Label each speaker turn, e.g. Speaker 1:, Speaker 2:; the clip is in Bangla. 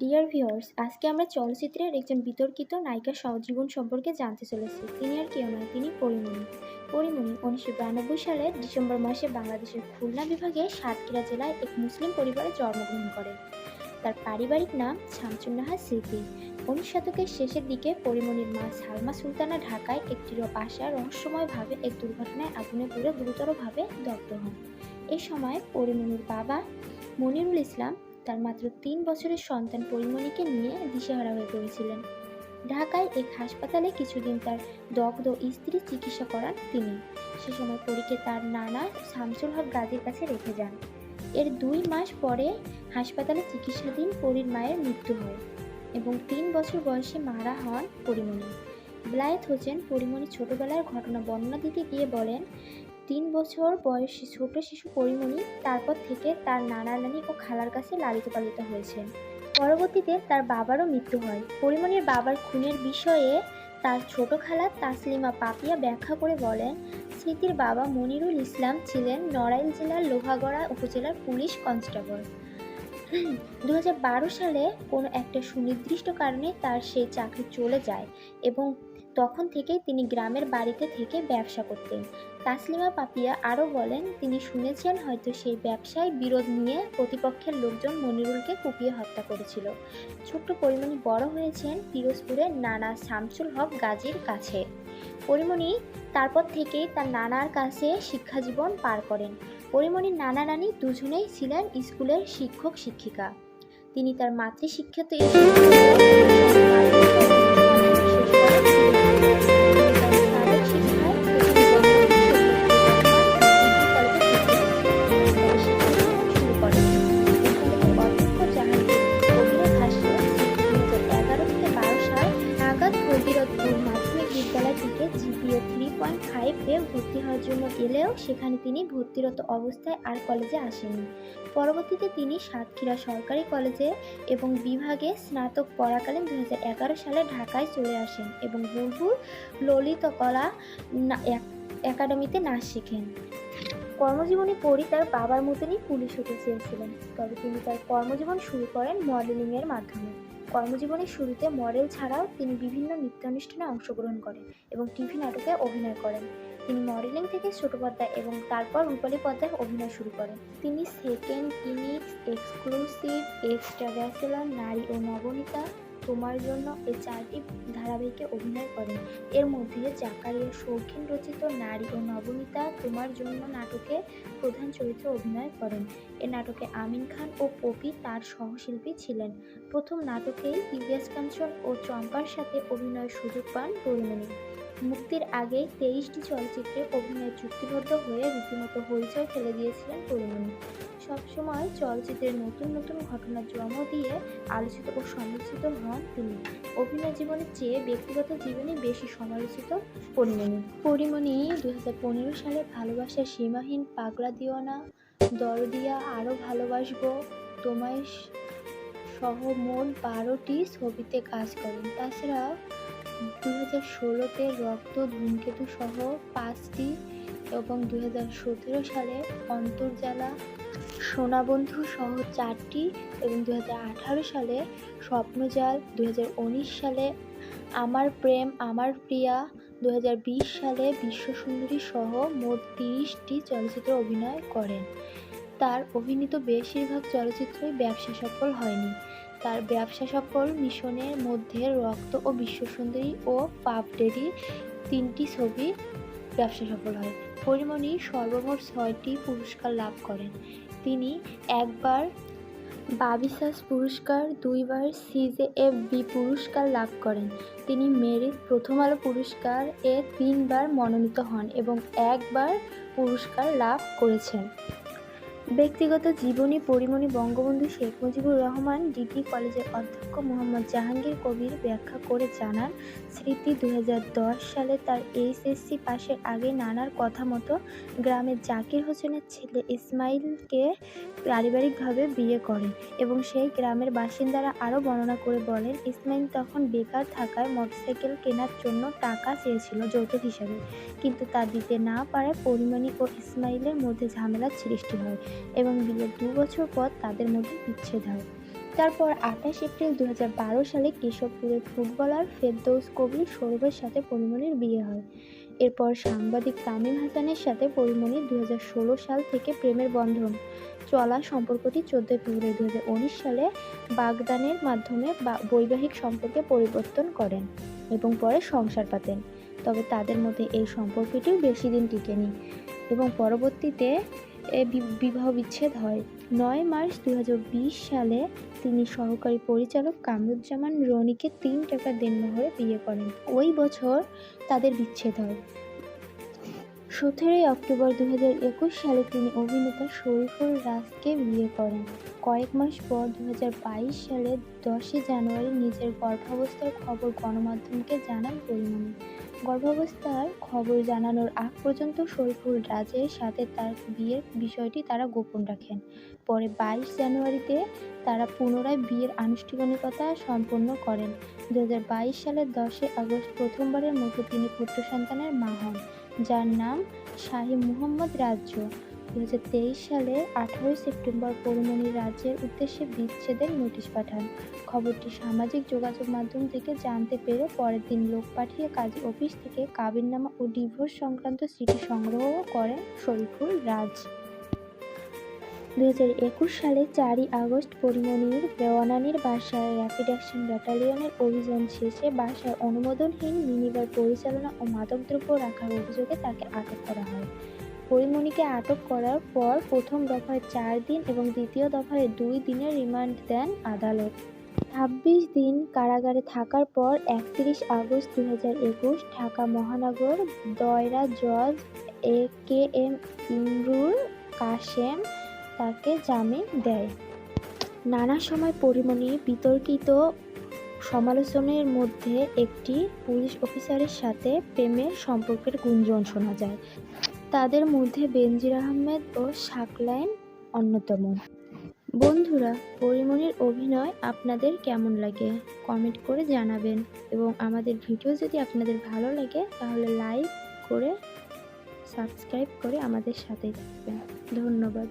Speaker 1: ডিয়ার ভিউয়ার্স, আজকে আমরা চলচ্চিত্রের একজন বিতর্কিত নায়িকার জীবন সম্পর্কে জানতে চলেছি। তিনি আর কেউ নয়, তিনি পরীমণি। পরীমণি 1992 সালের ডিসেম্বর মাসে বাংলাদেশের খুলনা বিভাগের সাতক্ষীরা জেলায় এক মুসলিম পরিবারে জন্মগ্রহণ করেন। তার পারিবারিক নাম শামসুন্নাহার স্মৃতি। 19 শতকের শেষের দিকে পরীমণির মা সালমা সুলতানা ঢাকায় একটি বাসায় রহস্যময়ভাবে এক দুর্ঘটনায় আগুনে পুড়ে গুরুতরভাবে দগ্ধ হন। এই সময় পরীমণির বাবা মনিরুল ইসলাম তার মাত্র 3 বছরের সন্তান পরীমণিকে নিয়ে দিশেহারা হয়ে পড়েছিলেন। ঢাকায় এক হাসপাতালে কিছুদিন তার দগ্ধ স্ত্রী চিকিৎসা করান তিনি। সে সময় পরীকে তার নানা শামসুল হক গাজীর কাছে রেখে যান। এর 2 মাস পরে হাসপাতালে চিকিৎসাধীন পরীর মায়ের মৃত্যু হয় এবং 3 বছর বয়সে মারা হন পরীমণি। বেলায়েত হোসেন পরীমণির ছোটবেলার ঘটনা বর্ণনা দিতে গিয়ে বলেন, 3 বছর বয়সী ছোট শিশু পরীমণি তারপর থেকে তার নানা নানি ও খালার কাছে লালিত পালিত হয়েছেন। পরবর্তীতে তার বাবারও মৃত্যু হয়। পরীমণির বাবার খুনের বিষয়ে তার ছোট খালা তাসলিমা পাপিয়া ব্যাখ্যা করে বলেন, স্মৃতির বাবা মনিরুল ইসলাম ছিলেন নড়াইল জেলার লোহাগড়া উপজেলার পুলিশ কনস্টেবল। 2012 সালে কোনো একটা সুনির্দিষ্ট কারণে তার সেই চাকরি চলে যায় এবং তখন থেকেই তিনি গ্রামের বাড়িতে থেকে ব্যবসা করতেন। তাসলিমা পাপিয়া আরও বলেন, তিনি শুনেছেন হয়তো সেই ব্যবসায় বিরোধ নিয়ে প্রতিপক্ষের লোকজন মনিরুলকে কুপিয়ে হত্যা করেছিল। ছোট্ট পরীমণি বড় হয়েছেন পিরোজপুরের নানা শামসুল হক গাজীর কাছে। পরীমণি তারপর থেকেই তার নানার কাছে শিক্ষাজীবন পার করেন। পরীমণির নানা নানি দুজনেই ছিলেন স্কুলের শিক্ষক শিক্ষিকা। তিনি তার মাতৃশিক্ষিত মাধ্যমিক বিদ্যালয় থেকে জিপিএ 3.5 পেয়ে ভর্তি হওয়ার জন্য এলেও সেখানে তিনি ভর্তিরত অবস্থায় আর কলেজে আসেননি। পরবর্তীতে তিনি সাতক্ষীরা সরকারি কলেজে এবং বিভাগে স্নাতক পড়াকালীন 2011 সালে ঢাকায় চলে আসেন এবং বুলবুল ললিতকলা একাডেমিতে নাচ শেখেন। কর্মজীবনে পরী তার বাবার মতনই পুলিশ হতে চেয়েছিলেন, তবে তিনি তার কর্মজীবন শুরু করেন মডেলিংয়ের মাধ্যমে। কর্মজীবনের শুরুতে মডেল ছাড়াও তিনি বিভিন্ন নৃত্যানুষ্ঠানে অংশগ্রহণ করেন এবং টিভি নাটকে অভিনয় করেন। তিনি মডেলিং থেকে ছোট পর্দায় এবং তারপর রূপালী পর্দায় অভিনয় শুরু করেন। তিনি second innings, exclusive, extra bachelor, নারী ও নবনীতা, তোমার জন্য এই 4টি ধারাবাহিকে অভিনয় করেন। এর মধ্যে জাকারিয়া শৌখিন রচিত নারী ও নবনীতা তোমার জন্য নাটকে প্রধান চরিত্রে অভিনয় করেন। এ নাটকে আমিন খান ও পপি তার সহশিল্পী ছিলেন। প্রথম নাটকেই ইলিয়াস কাঞ্চন ও চম্পার সাথে অভিনয়ের সুযোগ পান পরীমণি। মুক্তির আগে 23টি চলচ্চিত্রে অভিনয়ে চুক্তিবদ্ধ হয়ে রীতিমতো হইচই ফেলে দিয়েছিলেন পরীমণি। সবসময় চলচ্চিত্রের নতুন নতুন ঘটনার জন্ম দিয়ে আলোচিত ও সমালোচিত হন তিনি। অভিনয় জীবনের চেয়ে ব্যক্তিগত জীবনে বেশি সমালোচিত পরীমণি। পরীমণি 2015 সালে ভালোবাসার সীমাহীন, পাগলা দিওয়ানা, দরদিয়া, আরও ভালোবাসবো, তোমায় সহ মোট 12টি ছবিতে কাজ করেন। তাছাড়া 2016-তে রক্ত, ধূমকেতু সহ 5টি এবং 2017 সালে অন্তর্জালা, সোনাবন্ধু সহ 4টি এবং 2018 সালে স্বপ্নজাল, 2019 সালে আমার প্রেম আমার প্রিয়া, 2020 সালে বিশ্বসুন্দরী সহ মোট 30টি চলচ্চিত্রে অভিনয় করেন। তার অভিনীত বেশিরভাগ চলচ্চিত্রই ব্যবসা সফল হয়নি। তার ব্যবসা সফল মিশনের মধ্যে রক্ত ও বিশ্বসুন্দরী ও পাপ ড্যাডি 3টি ছবি ব্যবসা সফল হয়। পরীমণি সর্বমোট 6টি পুরস্কার লাভ করেন। তিনি একবার বাবিসাস পুরস্কার, 2বার সিজেএফবি পুরস্কার লাভ করেন। তিনি মেরিট প্রথম আলো পুরস্কার এ 3বার মনোনীত হন এবং একবার পুরস্কার লাভ করেছেন। ব্যক্তিগত জীবনী পরীমণি বঙ্গবন্ধু শেখ মুজিবুর রহমান ডিগ্রি কলেজের অধ্যক্ষ মোহাম্মদ জাহাঙ্গীর কবির ব্যাখ্যা করে জানান, স্মৃতি 2010 সালে তার এইচএসসি পাশের আগে নানার কথা মতো গ্রামের জাকির হোসেনের ছেলে ইসমাইলকে পারিবারিকভাবে বিয়ে করেন এবং সেই গ্রামের বাসিন্দারা আরও বর্ণনা করে বলেন, ইসমাইল তখন বেকার থাকায় মোটরসাইকেল কেনার জন্য টাকা চেয়েছিল যৌতুক হিসাবে, কিন্তু তা দিতে না পারায় পরীমণি ও ইসমাইলের মধ্যে ঝামেলার সৃষ্টি হয় এবং বিয়ের 2 বছর পর তাদের মধ্যে বিচ্ছেদ হয়। তারপর ২৮ এপ্রিল ২০১২ সালে কেশবপুরের ফুটবলার ফেরদৌস কবির সৌরভের সাথে পরিমণির বিয়ে হয়। এরপর সাংবাদিক তামিম হাসানের সাথে পরিমণির ২০১৬ সাল থেকে প্রেমের বন্ধন চলা সম্পর্কটি ১৪ ফেব্রুয়ারি ২০১৯ সালে বাগদানের মাধ্যমে বৈবাহিক সম্পর্কে পরিবর্তন করেন এবং পরে সংসার পাতেন। তবে তাদের মধ্যে এই সম্পর্কটিও বেশি দিন টিকেনি এবং পরবর্তীতে বিবাহ বিচ্ছেদ হয়। ৯ মার্চ ২০২০ সালে তিনি সহকারী পরিচালক কামরুজ্জামান রনিকে ৩ টাকা দেনমোহরে বিয়ে করেন। ওই বছর তাদের বিচ্ছেদ হয়। ১৭ অক্টোবর ২০২১ সালে তিনি অভিনেতা শরীফুল রাজকে বিয়ে করেন। কয়েক মাস পর ২০২২ সালের ১০ জানুয়ারি নিজের গর্ভাবস্থার খবর গণমাধ্যমকে জানান পরিমণি। গর্ভাবস্থার খবর জানানোর আগ পর্যন্ত শরীফুল রাজের সাথে তার বিয়ের বিষয়টি তারা গোপন রাখেন। পরে ২২ জানুয়ারিতে তারা পুনরায় বিয়ের আনুষ্ঠানিকতা সম্পন্ন করেন। ২০২২ সালের ১০ আগস্ট প্রথমবারের মতো তিনি পুত্র সন্তানের মা হন, যার নাম শাহী মুহাম্মদ রাজ্য। ২০২৩ সালের ১৮ সেপ্টেম্বর পরিমণি রাজ্যের উদ্দেশ্যে বিচ্ছেদের নোটিশ পাঠান। খবরটি সামাজিক যোগাযোগ মাধ্যম থেকে জানতে পেরে পরের দিন লোক পাঠিয়ে কাজী অফিস থেকে কাবিননামা ও ডিভোর্স সংক্রান্ত চিঠি সংগ্রহ করেন শরীফুল রাজ। ২০২১ সালে ৪ আগস্ট পরিমণির দেওয়ানানির বাসায় র্যাপিড অ্যাকশন ব্যাটালিয়নের অভিযান শেষে বাসায় অনুমোদনহীন মিনিবার পরিচালনা ও মাদকদ্রব্য রাখার অভিযোগে তাকে আটক করা হয়। পরিমণিকে আটক করার পর প্রথম দফায় ৪ দিন এবং দ্বিতীয় দফায় ২ দিনের রিমান্ড দেন আদালত। ২৬ দিন কারাগারে থাকার পর ৩১ আগস্ট ২০২১ ঢাকা মহানগর দায়রা জজ AKM ইমরুল কাশেম তাকে জামিন দেয়। নানা সময় পরিমণি বিতর্কিত সমালোচনার মধ্যে একটি পুলিশ অফিসারের সাথে প্রেমের সম্পর্কের গুঞ্জন শোনা যায়। তাদের মধ্যে বেনজির আহমেদ ও শাকলাইন অন্যতম। বন্ধুরা, পরিমণির অভিনয় আপনাদের কেমন লাগে কমেন্ট করে জানাবেন এবং আমাদের ভিডিও যদি আপনাদের ভালো লাগে তাহলে লাইক করে সাবস্ক্রাইব করে আমাদের সাথেই থাকবেন। ধন্যবাদ।